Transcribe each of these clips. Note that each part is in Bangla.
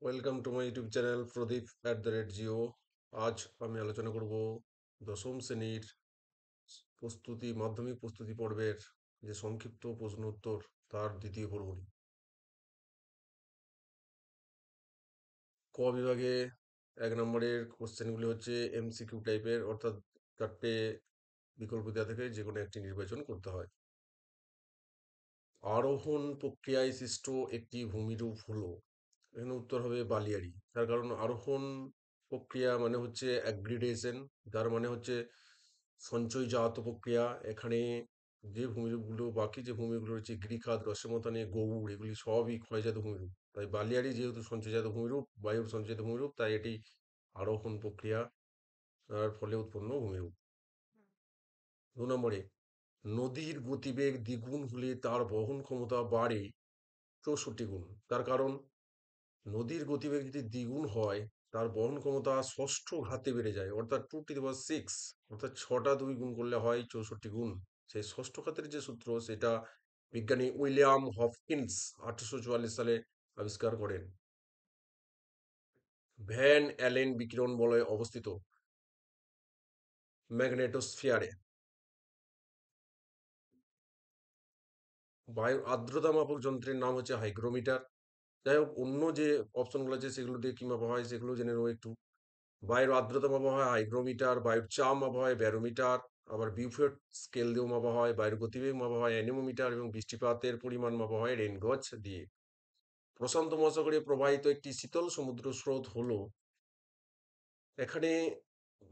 Welcome to my YouTube channel Pradeep @Jio. আজ আমি আলোচনা করব দশম শ্রেণীর মাধ্যমিক প্রস্তুতি পর্বের যে সংক্ষিপ্ত প্রশ্ন উত্তর তার দ্বিতীয় পর্ব নিয়ে। ক বিভাগে 1 নম্বরের কোশ্চেনগুলি হচ্ছে এমসিকিউ টাইপের, অর্থাৎ 4টে বিকল্প দেওয়া থেকে যে কোনো একটি নির্বাচন করতে হয়। আরোহণ প্রক্রিয়ায় সৃষ্ট একটি ভূমিরূপ হলো, এখানে উত্তর হবে বালিয়াড়ি। তার কারণ আরোহণ প্রক্রিয়া মানে হচ্ছে অ্যাগ্রিডেশন, যার মানে হচ্ছে সঞ্চয়জাত প্রক্রিয়া। এখানে যে ভূমিরূপগুলো, বাকি যে ভূমিগুলো রয়েছে গৃখাদ, রসমতানি, গৌড়, এগুলি সবই ক্ষয়জাত ভূমিরূপ। তাই বালিয়াড়ি যেহেতু সঞ্চয়জাত ভূমিরূপ, বায়ুর সঞ্চয়জাত ভূমিরূপ, তাই এটি আরোহণ প্রক্রিয়া তার ফলে উৎপন্ন ভূমিরূপ। 2 নম্বরে, নদীর গতিবেগ দ্বিগুণ হলে তার বহন ক্ষমতা বাড়ে 64 গুণ। তার কারণ নদীর গতিবেগ যদি দ্বিগুণ হয়, তার বহন ক্ষমতা ষষ্ঠ ঘাতে বেড়ে যায়, অর্থাৎ 2 to the 6, অর্থাৎ 6টা 2 গুণ করলে হয় 64 গুণ। সেই ষষ্ঠ ঘাতের যে সূত্র, সেটা বিজ্ঞানী উইলিয়াম হপকিন্স 1844 সালে আবিষ্কার করেন। ভ্যান অ্যালেন বিকিরণ বলয় অবস্থিত ম্যাগনেটোস্ফিয়ারে। বায়ুর আর্দ্রতা মাপক যন্ত্রের নাম হচ্ছে হাইগ্রোমিটার। যাই হোক, অন্য যে অপশনগুলো আছে সেগুলো দিয়ে কি মাপা হয় সেগুলো জেনে নেবো একটু। বায়ুর আর্দ্রতা মাপা হয় হাইগ্রোমিটার, বায়ুর চাপ মাপা হয় ব্যারোমিটার, আবার বিউফোর্ড স্কেল দিয়েও মাপা হয়, বায়ুর গতিবেগ মাপা হয় অ্যানেমোমিটার, এবং বৃষ্টিপাতের পরিমাণ মাপা হয় রেনগজ দিয়ে। প্রশান্ত মহাসাগরে প্রবাহিত একটি শীতল সমুদ্র স্রোত হলো, এখানে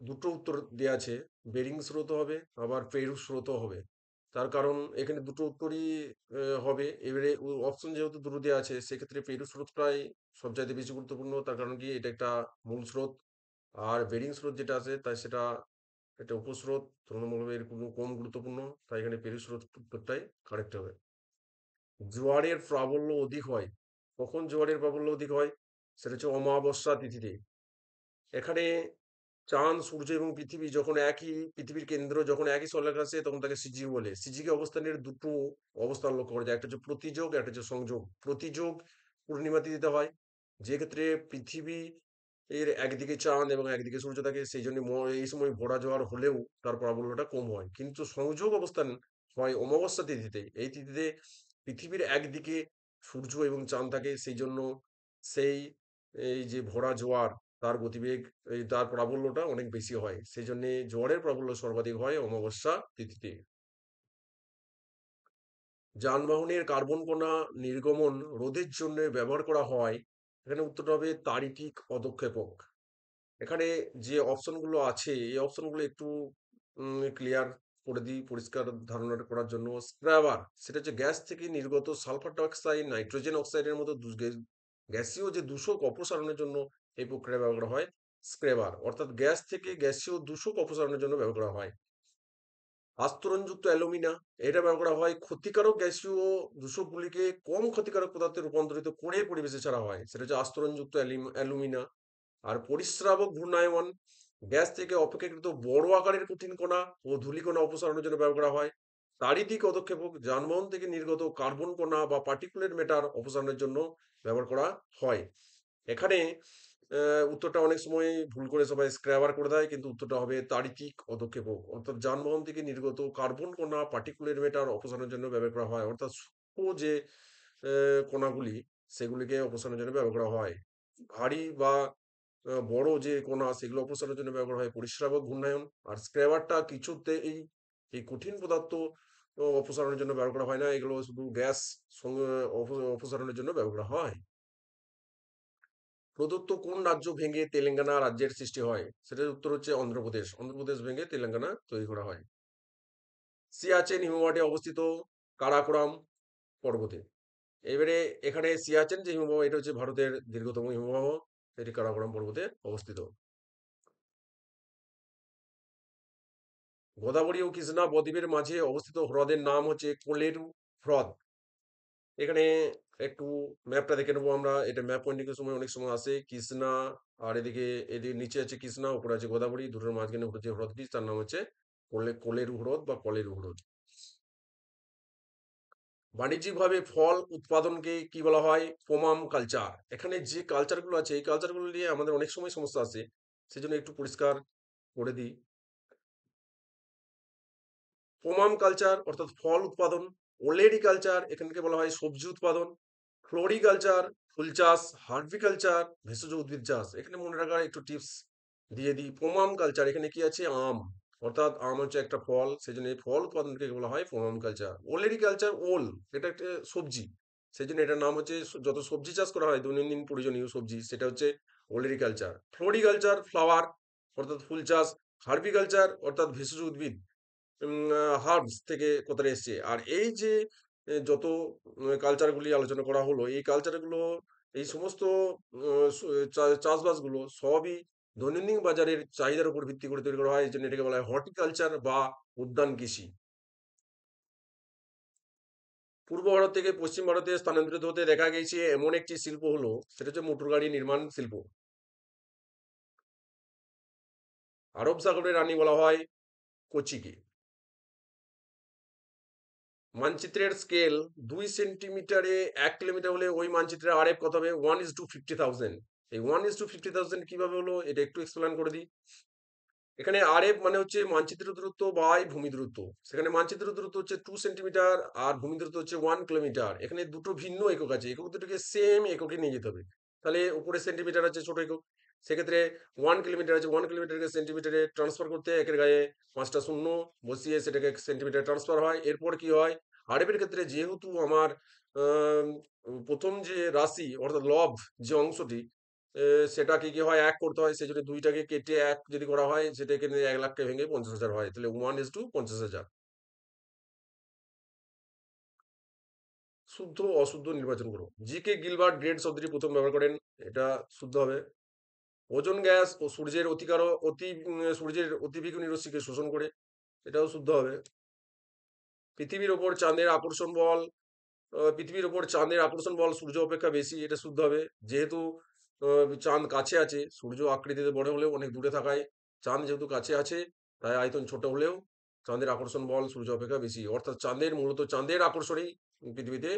দুটো উত্তর দেওয়া আছে, বেরিং স্রোতও হবে আবার পেরু স্রোতও হবে। তার কারণ এখানে দুটো উত্তরই হবে। এবারে অপশন যেহেতু দুটো দেওয়া আছে, সেক্ষেত্রে পেরু স্রোতটাই সবচাইতে বেশি গুরুত্বপূর্ণ। তার কারণ কি, এটা একটা মূল স্রোত। আর বেরিং স্রোত যেটা আছে, তাই সেটা একটা উপস্রোত, তুলনামূলকভাবে এর কোনো কম গুরুত্বপূর্ণ। তাই এখানে পেরু স্রোত উত্তরটাই কারেক্ট হবে। জোয়ারের প্রাবল্য অধিক হয় কখন? জোয়ারের প্রাবল্য অধিক হয়, সেটা হচ্ছে অমাবস্যা তিথিতে। এখানে চাঁদ, সূর্য এবং পৃথিবী যখন একই, পৃথিবীর কেন্দ্র যখন একই স্থলে আসে, তখন তাকে সিজি বলে। সিজিকে অবস্থানের দুটো অবস্থান লক্ষ্য করা যায়, একটা হচ্ছে প্রতিযোগ, একটা হচ্ছে সংযোগ। প্রতিযোগ পূর্ণিমা তিথিতে হয়, যে ক্ষেত্রে পৃথিবী এর একদিকে চাঁদ এবং একদিকে সূর্য থাকে, সেই জন্য এই সময় ভরা জোয়ার হলেও তার প্রাবল্যটা কম হয়। কিন্তু সংযোগ অবস্থান হয় অমাবস্যা তিথিতে। এই তিথিতে পৃথিবীর একদিকে সূর্য এবং চাঁদ থাকে, সেই জন্য সেই এই যে ভরা জোয়ার, তার গতিবেগ, তার প্রাবল্যটা অনেক বেশি হয়। সেই জন্য জোয়ারের প্রাবল্য সর্বাধিক হয় অমাবস্যা তিথিতে। যানবাহনের কার্বন কণা নির্গমন রোধের জন্য ব্যবহার করা হয়, এখানে উত্তরটা হবে তাড়িতিক পদক্ষেপক। এখানে যে অপশনগুলো আছে, এই অপশনগুলো একটু ক্লিয়ার করে দিই পরিষ্কার ধারণা করার জন্য। স্ক্র্যাবার, সেটা হচ্ছে গ্যাস থেকে নির্গত সালফার ডাইঅক্সাইড, নাইট্রোজেন অক্সাইডের মতো গ্যাসীয় যে দূষক অপসারণের জন্য এই প্রক্রিয়া ব্যবহার করা হয় স্ক্র্যাবার, অর্থাৎ গ্যাস থেকে গ্যাসীয় দূষক অপসারণের জন্য ব্যবহার করা হয়। আস্তরণযুক্ত অ্যালুমিনা, এটা ব্যবহার করা হয় ক্ষতিকারক গ্যাসীয় দূষকগুলিকে কম ক্ষতিকারক পদার্থে রূপান্তরিত করে পরিবেশে ছাড়া হয়, সেটা হচ্ছে আস্তরণযুক্ত অ্যালুমিনা। আর পরিস্রাবক ঘূর্ণায়মান, গ্যাস থেকে অপেক্ষাকৃত বড় আকারের কঠিন কণা ও ধূলিকণা অপসারণের জন্য ব্যবহার করা হয়। তাড়িতিক পদক্ষেপক, যানবাহন থেকে নির্গত কার্বন কণা বা পার্টিকুলেট ম্যাটার অপসারণের জন্য ব্যবহার করা হয়। এখানে উত্তরটা অনেক সময় ভুল করে সবাই স্ক্র্যাবার করে দেয়, কিন্তু উত্তরটা হবে তাড়িতিক পদক্ষেপক। অর্থাৎ যানবাহন থেকে নির্গত কার্বন কণা, পার্টিকুলেট ম্যাটার অপসারণের জন্য ব্যবহার করা হয়, অর্থাৎ সূক্ষ্ম যে কণাগুলি, সেগুলিকে অপসারণের জন্য ব্যবহার করা হয়। ভারী বা বড় যে কণা, সেগুলো অপসারণের জন্য ব্যবহার হয় পরিস্রাবক ঘূর্ণায়ন। আর স্ক্র্যাবারটা কিছুতে এই কঠিন পদার্থ অপসারণের জন্য ব্যবহার করা হয় না, এগুলো শুধু গ্যাস অপসারণের জন্য ব্যবহার করা হয়। প্রদত্ত কোন রাজ্য ভেঙে তেলেঙ্গানা রাজ্যের সৃষ্টি হয়? সেটার উত্তর হচ্ছে অন্ধ্রপ্রদেশ। অন্ধ্রপ্রদেশ ভেঙে তেলেঙ্গানা তৈরি করা হয়। সিয়াচেন হিমবাহটি অবস্থিত কারাকোরাম পর্বতে। এবারে এখানে সিয়াচেন যে হিমবাহ, এটা হচ্ছে ভারতের দীর্ঘতম হিমবাহ, এটি কারাকোরাম পর্বতে অবস্থিত। গোদাবরী ও কৃষ্ণা বদ্বীপের মাঝে অবস্থিত হ্রদের নাম হচ্ছে কোলেরু হ্রদ। এখানে একটু ম্যাপটা দেখে নেবো আমরা। এটা ম্যাপ পয়েন্টিং এর সময় অনেক সময় আসে কৃষ্ণা, আর এদিকে এদিকে নিচে আছে কৃষ্ণা, উপরে আছে গোদাবরী, দুটোর মাঝখানে যে হ্রদটি, তার নাম হচ্ছে কোলেরু হ্রদ বা কলেরু হ্রদ। বাণিজ্যিকভাবে ফল উৎপাদনকে কি বলা হয়? পোমাম কালচার। এখানে যে কালচারগুলো আছে এই কালচারগুলো নিয়ে আমাদের অনেক সময় সমস্যা আসে। সেজন্য একটু পরিষ্কার করে দিই। পোমাম কালচার অর্থাৎ ফল উৎপাদন, ওলেরি কালচার এখানকে বলা হয় সবজি উৎপাদন, ফ্লোরিকালচার ফুল চাষ, হার্বিকালচার ভেষজ উদ্ভিদ চাষ। এখানে মনে রাখার একটু টিপস দিয়ে দিই। পোমাম কালচার এখানে কি আছে? আম, অর্থাৎ আম হচ্ছে একটা ফল, সেজন্য এই ফল উৎপাদনকে বলা হয় পোমাম কালচার। ওলেরি কালচার ওল, এটা একটা সবজি, সেজন্য এটার নাম হচ্ছে যত সবজি চাষ করা হয় দৈনন্দিন প্রয়োজনীয় সবজি সেটা হচ্ছে ওলেরি কালচার। ফ্লোরিকালচার ফ্লাওয়ার অর্থাৎ ফুল চাষ, হার্বিকালচার অর্থাৎ ভেষজ উদ্ভিদ, হার্বস থেকে কথাটা এসছে। আর এই যে যত কালচারগুলি আলোচনা করা হলো, এই কালচারগুলো এই সমস্ত চাষবাসগুলো সবই দৈনন্দিন বাজারের চাহিদার উপর ভিত্তি করে তৈরি করা হয়। এই জন্য এটাকে বলা হয় হর্টিকালচার বা উদ্যান কৃষি। পূর্ব ভারত থেকে পশ্চিম ভারতে স্থানান্তরিত হতে দেখা গেছে এমন একটি শিল্প হলো, সেটা হচ্ছে মোটর গাড়ি নির্মাণ শিল্প। আরব সাগরের রানী বলা হয় কোচিকে। মানচিত্রের স্কেল 2 সেন্টিমিটারে 1 কিলোমিটার হলে ওই মানচিত্রের আরএফ কত হবে? 1:50,000। এই 1:50,000 কিভাবে হলো এটা একটু এক্সপ্লেন করে দিই। এখানে আরএফ মানে হচ্ছে মানচিত্র দূরত্ব বাই ভূমি দূরত্ব। সেখানে মানচিত্র দূরত্ব হচ্ছে 2 সেন্টিমিটার আর ভূমি দূরত্ব হচ্ছে 1 কিলোমিটার। এখানে দুটো ভিন্ন একক আছে, একক দুটোকে সেম এককে নিয়ে যেতে হবে। তাহলে উপরে সেন্টিমিটার আছে ছোট একক, সেক্ষেত্রে 1 কিলোমিটার আছে, 1 কিলোমিটারকে সেন্টিমিটারে ট্রান্সফার করতে একের গায়ে 5টা শূন্য বসিয়ে সেটাকে সেন্টিমিটার ট্রান্সফার হয়। এরপর কি হয়? আরএফ এর ক্ষেত্রে যেহেতু আমার আহ, প্রথম যে রাশি অর্থাৎ লব যে অংশটি, এ সেটাকে কি হয়? ১ করতে হয়। সেজন্য ২ টাকে কেটে ১ যদি করা হয় সেটা এখানে ১,০০,০০০ কে ভেঙে ৫০,০০০ হয়। তাহলে 1:50,000। শুদ্ধ অশুদ্ধ নির্বাচন করো। জি.কে. গিলবার্ট গ্রেড শব্দটি প্রথম ব্যবহার করেন। এটা শুদ্ধ হবে। ওজোন গ্যাস ও সূর্যের অতিবেগুনি রশ্মিকে শোষণ করে। এটাও শুদ্ধ হবে। পৃথিবীর ওপর চাঁদের আকর্ষণ বল পৃথিবীর ওপর চাঁদের আকর্ষণ বল সূর্য অপেক্ষা বেশি। এটা শুদ্ধ হবে। যেহেতু চাঁদ কাছে আছে, সূর্য আকৃতিতে বড় হলেও অনেক দূরে থাকায় চাঁদ যেহেতু কাছে আছে তাই আয়তন ছোট হলেও চাঁদের আকর্ষণ বল সূর্য অপেক্ষা বেশি। অর্থাৎ মূলত চাঁদের আকর্ষণেই পৃথিবীতে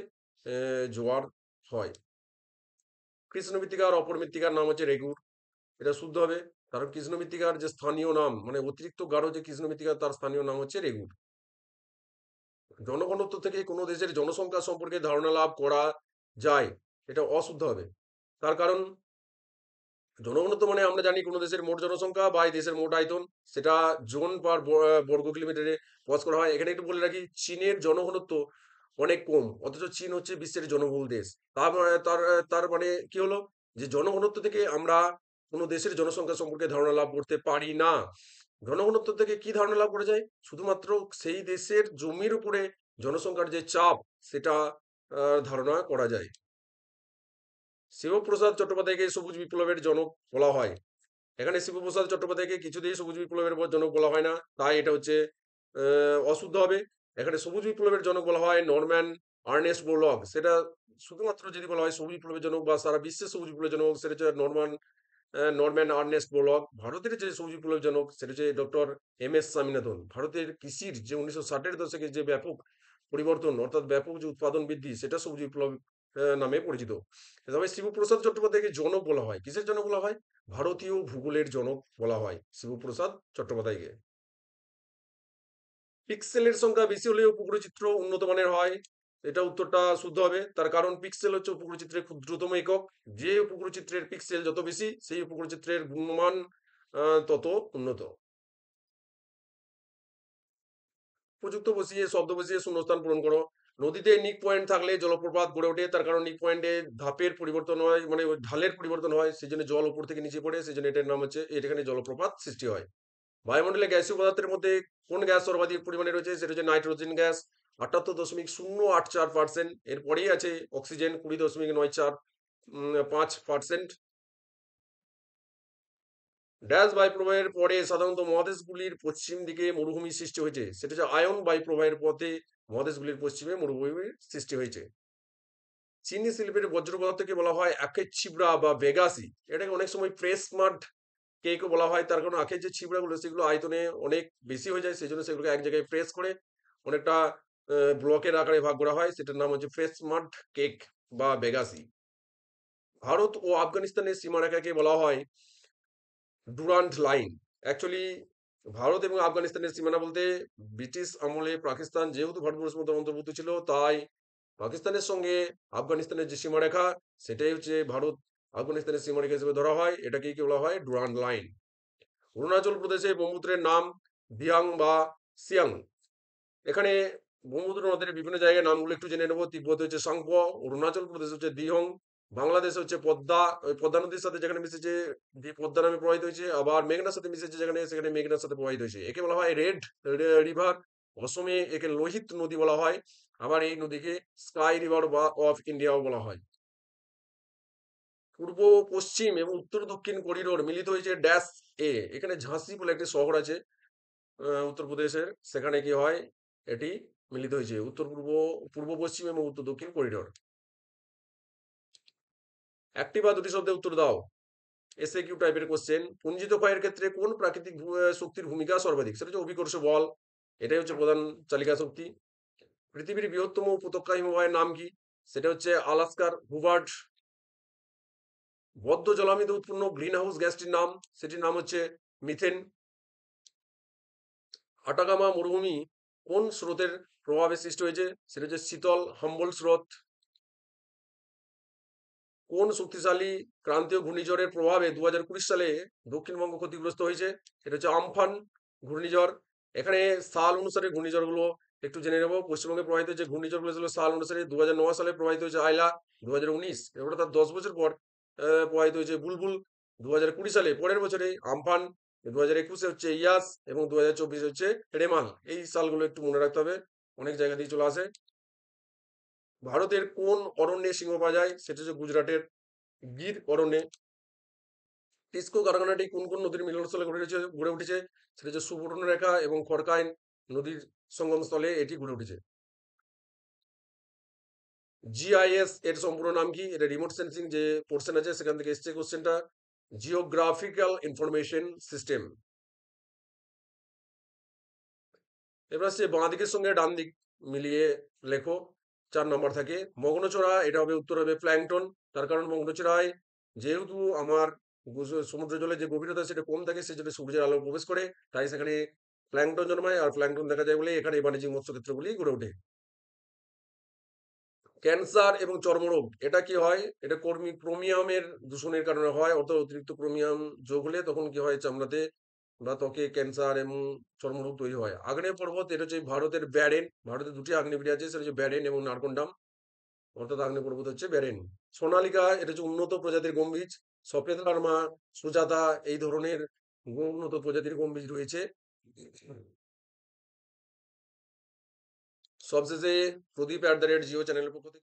জোয়ার হয়। কৃষ্ণ মৃত্তিকার অপর মৃত্তিকার নাম হচ্ছে রেগুর। এটা শুদ্ধ হবে। কারণ কৃষ্ণ মৃত্তিকার যে স্থানীয় নাম মানে অতিরিক্ত গাঢ় যে কৃষ্ণ মৃত্তিকা তার স্থানীয় নাম হচ্ছে রেগুর। জনঘনত্ব থেকে কোনো দেশের জনসংখ্যা সম্পর্কে ধারণা লাভ করা যায়, এটা অশুদ্ধ হবে। তার কারণ জনঘনত্ব মানে আমরা জানি কোনো দেশের মোট জনসংখ্যা বা এই দেশের মোট আয়তন, সেটা জন পার বর্গ কিলোমিটারে প্রকাশ করা হয়। এখানে একটু বলে রাখি, চীনের জনঘনত্ব অনেক কম, অথচ চীন হচ্ছে বিশ্বের জনবহুল দেশ। তার তার তার মানে কি হলো? যে জনঘনত্ব থেকে আমরা কোনো দেশের জনসংখ্যা সম্পর্কে ধারণা লাভ করতে পারি না। জনঘনত্ব থেকে কি ধারণা লাভ করা যায়? শুধুমাত্র সেই দেশের জমির উপরে জনসংখ্যার যে চাপ সেটা ধারণা করা যায়। শিবপ্রসাদ চট্টোপাধ্যায়কে সবুজ বিপ্লবের জনক বলা হয়। এখানে শিবপ্রসাদ চট্টোপাধ্যায়কে কিছুতেই সবুজ বিপ্লবের জনক বলা হয় না, তাই এটা হচ্ছে অশুদ্ধ হবে। এখানে সবুজ বিপ্লবের জনক বলা হয় নরম্যান আর্নেস্ট বোরলগ। সেটা শুধুমাত্র যদি বলা হয় সবুজ বিপ্লবের জনক বা সারা বিশ্বের সবুজ বিপ্লবের জনক সেটা হচ্ছে নরম্যান আর্নেস্ট বোরলগ। ভারতের যে সবুজ বিপ্লবের জনক সেটা হচ্ছে ডক্টর এম.এস. স্বামীনাথন। ভারতের কৃষির যে ১৯৬০-এর দশকে যে ব্যাপক পরিবর্তন অর্থাৎ ব্যাপক যে উৎপাদন বৃদ্ধি সেটা সবুজ বিপ্লব নামে পরিচিত। তবে শিবপ্রসাদ চট্টোপাধ্যায়কে জনক বলা হয়। কিসের জনক বলা হয়? ভারতীয় ভূগোলের জনক বলা হয় শিবপ্রসাদ চট্টোপাধ্যায়কে। পিক্সেলের সংখ্যা বেশি হলেও উপগ্রহ চিত্র উন্নত মানের হয়। এটা উত্তরটা শুদ্ধ হবে। তার কারণ পিক্সেল হচ্ছে উপগ্রহ চিত্রের ক্ষুদ্রতম একক। যে উপগ্রহ চিত্রের পিক্সেল যত বেশি সেই উপগ্রহ চিত্রের গুণমান তত উন্নত। উপযুক্ত বসিয়ে শব্দ বসিয়ে শূন্যস্থান পূরণ করো। নদীতে নিক পয়েন্ট থাকলে জলপ্রপাত গড়ে ওঠে। তার কারণ নিক পয়েন্টে ধাপের পরিবর্তন হয়, মানে ওই ঢালের পরিবর্তন হয়, সেই জন্য জল উপর থেকে নিচে পড়ে, সেই জন্য এটার নাম হচ্ছে এখানে জলপ্রপাত সৃষ্টি হয়। বায়ুমণ্ডলে গ্যাসীয় পদার্থের মধ্যে কোন গ্যাস সর্বাধিক পরিমাণে রয়েছে? সেটা হচ্ছে নাইট্রোজেন গ্যাস, ৭৮.০৮৪%। এরপরেই আছে অক্সিজেন, ২০.৯৪৫%। ড্যাশ বায়ুপ্রবাহের পরে সাধারণত মহাদেশগুলির পশ্চিম দিকে মরুভূমি সৃষ্টি হয়েছে। সেটা হচ্ছে আয়ন বায়ুপ্রবাহের পথে মহাদেশগুলির পশ্চিমে মরুভূমির সৃষ্টি হয়েছে। চিনি শিল্পের বর্জ্য পদার্থকে বলা হয় আখের ছিবড়া বা বেগাসি। এটাকে অনেক সময় প্রেস মাড কেকও বলা হয়। তার কারণ আখের যে ছিবড়াগুলো সেগুলো আয়তনে অনেক বেশি হয়ে যায়, সেই জন্য সেগুলোকে এক জায়গায় প্রেস করে অনেকটা ব্লকের আকারে ভাগ করা হয়, সেটার নাম হচ্ছে ফেসমাড কেক বা বেগাসি। ভারত ও আফগানিস্তানের সীমারেখাকে বলা হয় ডুরান্ট লাইন। অ্যাকচুয়ালি ভারত এবং আফগানিস্তানের সীমানা বলতে ব্রিটিশ আমলে পাকিস্তান যেহেতু ভারতবর্ষের মধ্যে অন্তর্ভুক্ত ছিল, তাই পাকিস্তানের সঙ্গে আফগানিস্তানের যে সীমারেখা, সেটাই হচ্ছে ভারত আফগানিস্তানের সীমারেখা হিসেবে ধরা হয়। এটাকেই কি বলা হয়? Durand line. অরুণাচল প্রদেশে ব্রহ্মপুত্রের নাম ভিয়াং বা সিয়াং। এখানে ব্রহ্মপুত্র নদের বিভিন্ন জায়গায় নামগুলো একটু জেনে নেবো। তিব্বত হচ্ছে সাংপো, অরুণাচল প্রদেশ হচ্ছে দিহং, বাংলাদেশ হচ্ছে পদ্মা, ওই পদ্মা নদীর সাথে যেখানে মিশেছে যে পদ্মা নামে প্রবাহিত হয়েছে, আবার মেঘনার সাথে মিশেছে যেখানে, সেখানে মেঘনার সাথে প্রবাহিত হয়েছে, একে বলা হয় রেড রিভার। অসমে একে লোহিত নদী বলা হয়। আবার এই নদীকে স্কাই রিভার বা অফ ইন্ডিয়াও বলা হয়। পূর্ব পশ্চিম এবং উত্তর দক্ষিণ করিডোর মিলিত হয়েছে ড্যাশ এ। এখানে ঝাঁসি বলে একটি শহর আছে উত্তরপ্রদেশের, সেখানে কি হয়, এটি মিলিত হয়েছে উত্তর পূর্ব, পূর্ব পশ্চিম এবং উত্তর দক্ষিণ করিডোর। একটি বা দুটি শব্দে উত্তর দাও। এসএ কিউ টাইপের কোশ্চেন। পুঞ্জিত ক্ষয়ের ক্ষেত্রে কোন প্রাকৃতিক শক্তির ভূমিকা সর্বাধিক? সেটা হচ্ছে অভিকর্ষ বল। এটাই হচ্ছে প্রধান চালিকা শক্তি। পৃথিবীর বৃহত্তম উপত্যকা হিমবাহের নাম কি? সেটা হচ্ছে আলাস্কার হুবার্ট। বদ্ধ জলামিতে উৎপন্ন গ্রিন হাউস গ্যাসটির নাম, সেটির নাম হচ্ছে মিথেন। আটাগামা মরুভূমি কোন স্রোতের প্রভাবে সৃষ্টি হয়েছে? সেটা হচ্ছে শীতল হাম্বল স্রোত। কোন শক্তিশালী ক্রান্তীয় ঘূর্ণিঝড়ের প্রভাবে 2020 সালে দক্ষিণবঙ্গ ক্ষতিগ্রস্ত হয়েছে? এটা হচ্ছে আমফান ঘূর্ণিঝড়। এখানে সাল অনুসারে ঘূর্ণিঝড়গুলো একটু জেনে নেব। পশ্চিমবঙ্গে প্রবাহিত যে ঘূর্ণিঝড়গুলো ছিল সাল অনুসারে, 2009 সালে প্রবাহিত হয়েছে আয়লা, 2019 এবারে তার 10 বছর পর প্রবাহিত হয়েছে বুলবুল, 2020 সালে পরের বছরে আমফান, 2021 হচ্ছে ইয়াস এবং 2024 হচ্ছে রেমাল। এই সালগুলো একটু মনে রাখতে হবে, অনেক জায়গা দিয়ে চলে আসে। ভারতের কোন অরণ্যে সিংহ পাওয়া যায়? সেটা হচ্ছে গুজরাটের গির অরণ্যে। টিস্কো কারখানাটি কোন কোন নদীর মিলনস্থলে গড়ে উঠেছে? সেটা হচ্ছে সুবর্ণরেখা এবং খড়কাইন নদীর সঙ্গমস্থলে এটি গড়ে উঠেছে। জিআইএস এর সম্পূর্ণ নাম কি? এটা রিমোট সেন্সিং যে পোর্শন আছে সেখান থেকে এসছে কোশ্চেনটা। Geographical information system. এবার হচ্ছে বাঁ দিকের সঙ্গে ডান দিক মিলিয়ে লেখো। 4 নম্বর থাকে মগ্নচড়া, এটা হবে উত্তর হবে প্ল্যাংটন। তার কারণ মগ্নচড়ায় যেহেতু আমার সমুদ্র জলে যে গভীরতা সেটা কম থাকে, সেজন্য সূর্যের আলো প্রবেশ করে, তাই সেখানে প্ল্যাংটন জন্মায়, আর প্ল্যাংটন দেখা যায় বলে এখানে এই বাণিজ্যিক মৎস্যক্ষেত্রগুলি গড়ে ওঠে। ক্যান্সার এবং চর্মরোগ এটা কি হয়? এটা ক্রোমিয়ামের দূষণের কারণে হয়, অর্থাৎ অতিরিক্ত ক্রোমিয়াম যোগ হলে তখন কি হয়, চামড়াতে বা ত্বকে ক্যান্সার এবং চর্মরোগ তৈরি হয়। আগ্নেয় পর্বত এটা হচ্ছে ভারতের ব্যারেন। ভারতের দুটি আগ্নেয়গিরি আছে, সেটা হচ্ছে ব্যারেন এবং নারকন্ডাম, অর্থাৎ আগ্নেয় পর্বত হচ্ছে ব্যারেন। সোনালিকা এটা হচ্ছে উন্নত প্রজাতির গম্বুজ। সফেদ লার্মা, সুজাতা এই ধরনের উন্নত প্রজাতির গম্বুজ রয়েছে। সবশেষে প্রদীপ @জিও চ্যানেলের পক্ষ থেকে